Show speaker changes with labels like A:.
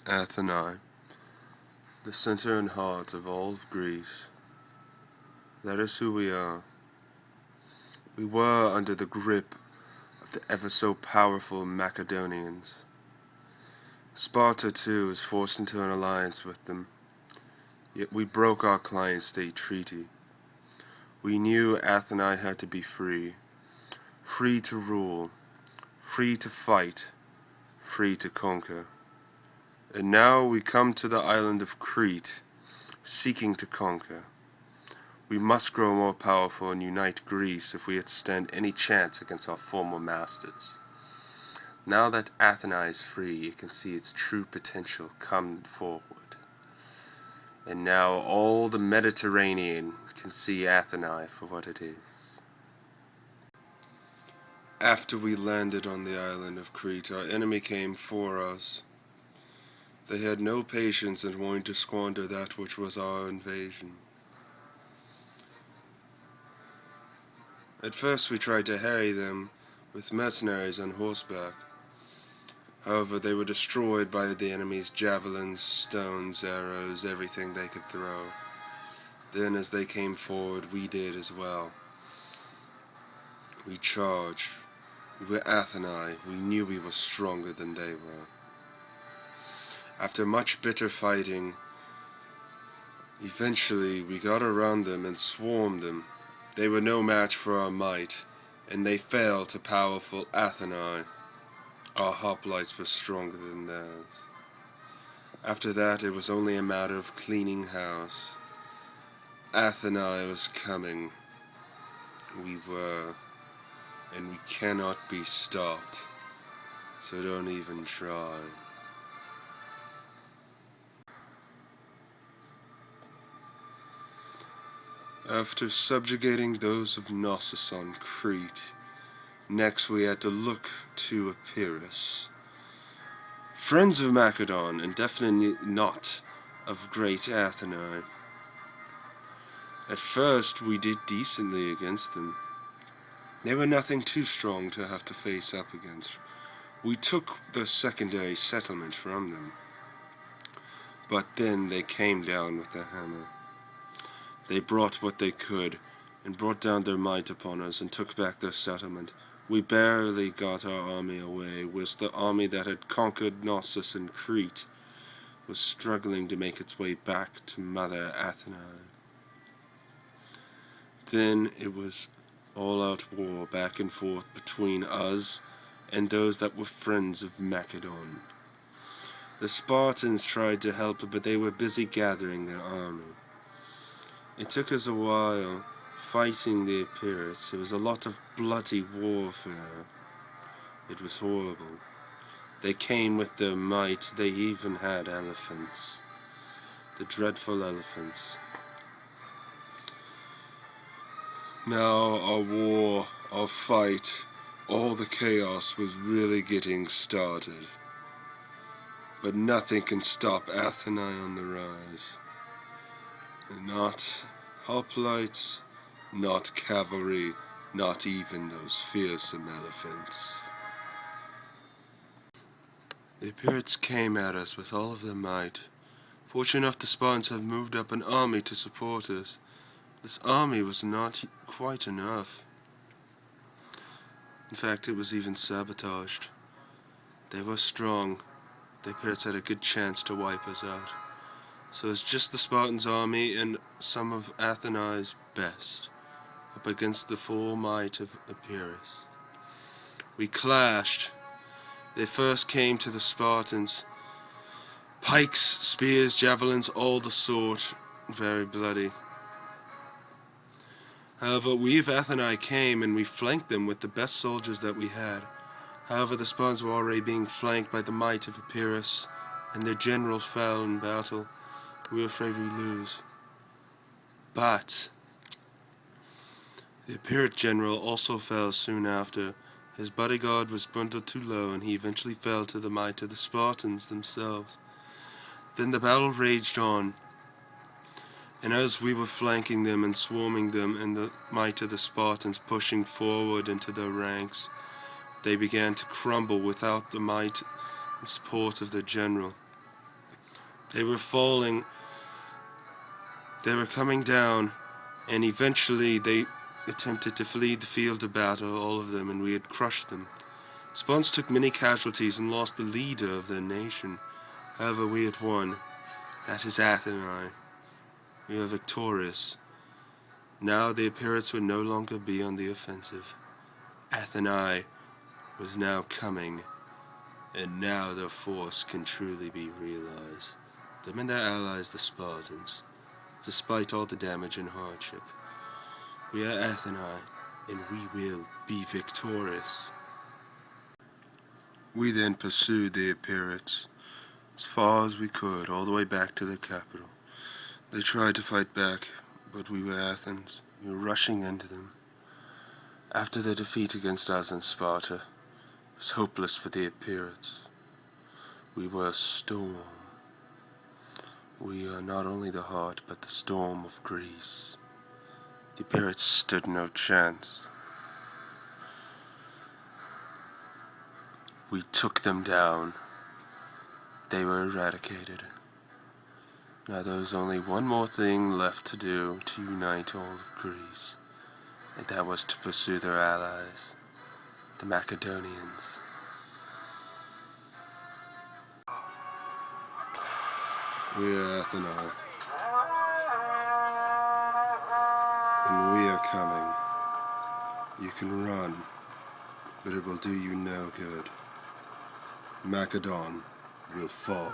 A: Athenai, the center and heart of all of Greece. That is who we are. We were under the grip of the ever so powerful Macedonians. Sparta, too, was forced into an alliance with them, yet we broke our client-state treaty. We knew Athenai had to be free, free to rule, free to fight, free to conquer. And now we come to the island of Crete, seeking to conquer. We must grow more powerful and unite Greece if we are to stand any chance against our former masters. Now that Athenai is free, it can see its true potential come forward. And now all the Mediterranean can see Athenai for what it is. After we landed on the island of Crete, our enemy came for us. They had no patience in wanting to squander that which was our invasion. At first we tried to harry them with mercenaries on horseback. However, they were destroyed by the enemy's javelins, stones, arrows, everything they could throw. Then as they came forward, we did as well. We charged. We were Athenai. We knew we were stronger than they were. After much bitter fighting, eventually we got around them and swarmed them. They were no match for our might, and they fell to powerful Athenai. Our hoplites were stronger than theirs. After that, it was only a matter of cleaning house. Athenai was coming. We were, and we cannot be stopped, so don't even try. After subjugating those of Knossos on Crete, next we had to look to Epirus. Friends of Macedon, and definitely not of great Athenai. At first we did decently against them. They were nothing too strong to have to face up against. We took the secondary settlement from them. But then they came down with the hammer. They brought what they could, and brought down their might upon us, and took back their settlement. We barely got our army away, whilst the army that had conquered Knossos and Crete was struggling to make its way back to Mother Athenai. Then it was all-out war back and forth between us and those that were friends of Macedon. The Spartans tried to help, but they were busy gathering their army. It took us a while fighting the Epirus. It was a lot of bloody warfare. It was horrible. They came with their might. They even had elephants. The dreadful elephants. Now our war, our fight, all the chaos was really getting started. But nothing can stop Athenai on the rise. Not hoplites, not cavalry, not even those fearsome elephants. The Epirites came at us with all of their might. Fortunate enough, the Spartans have moved up an army to support us. This army was not quite enough. In fact, it was even sabotaged. They were strong. The Epirites had a good chance to wipe us out. So it's just the Spartans' army and some of Athenai's best, up against the full might of Epirus. We clashed. They first came to the Spartans. Pikes, spears, javelins, all the sort, very bloody. However, we of Athenai came and we flanked them with the best soldiers that we had. However, the Spartans were already being flanked by the might of Epirus, and their general fell in battle. We were afraid we'd lose. But the Epirate general also fell soon after. His bodyguard was bundled too low, and he eventually fell to the might of the Spartans themselves. Then the battle raged on, and as we were flanking them and swarming them, and the might of the Spartans pushing forward into their ranks, they began to crumble without the might and support of their general. They were falling. They were coming down, and eventually they attempted to flee the field of battle, all of them, and we had crushed them. Spartans took many casualties and lost the leader of their nation. However, we had won. That is Athenai. We are victorious. Now the Epirates would no longer be on the offensive. Athenai was now coming, and now their force can truly be realized. Them and their allies, the Spartans, despite all the damage and hardship. We are Athenai, and we will be victorious. We then pursued the Epirates as far as we could, all the way back to the capital. They tried to fight back, but we were Athens. We were rushing into them. After their defeat against us in Sparta, it was hopeless for the Epirates. We were a storm. We are not only the heart, but the storm of Greece. The Epirates stood no chance. We took them down. They were eradicated. Now there was only one more thing left to do to unite all of Greece, and that was to pursue their allies, the Macedonians. We are Athenai, and we are coming. You can run, but it will do you no good. Macedon will fall.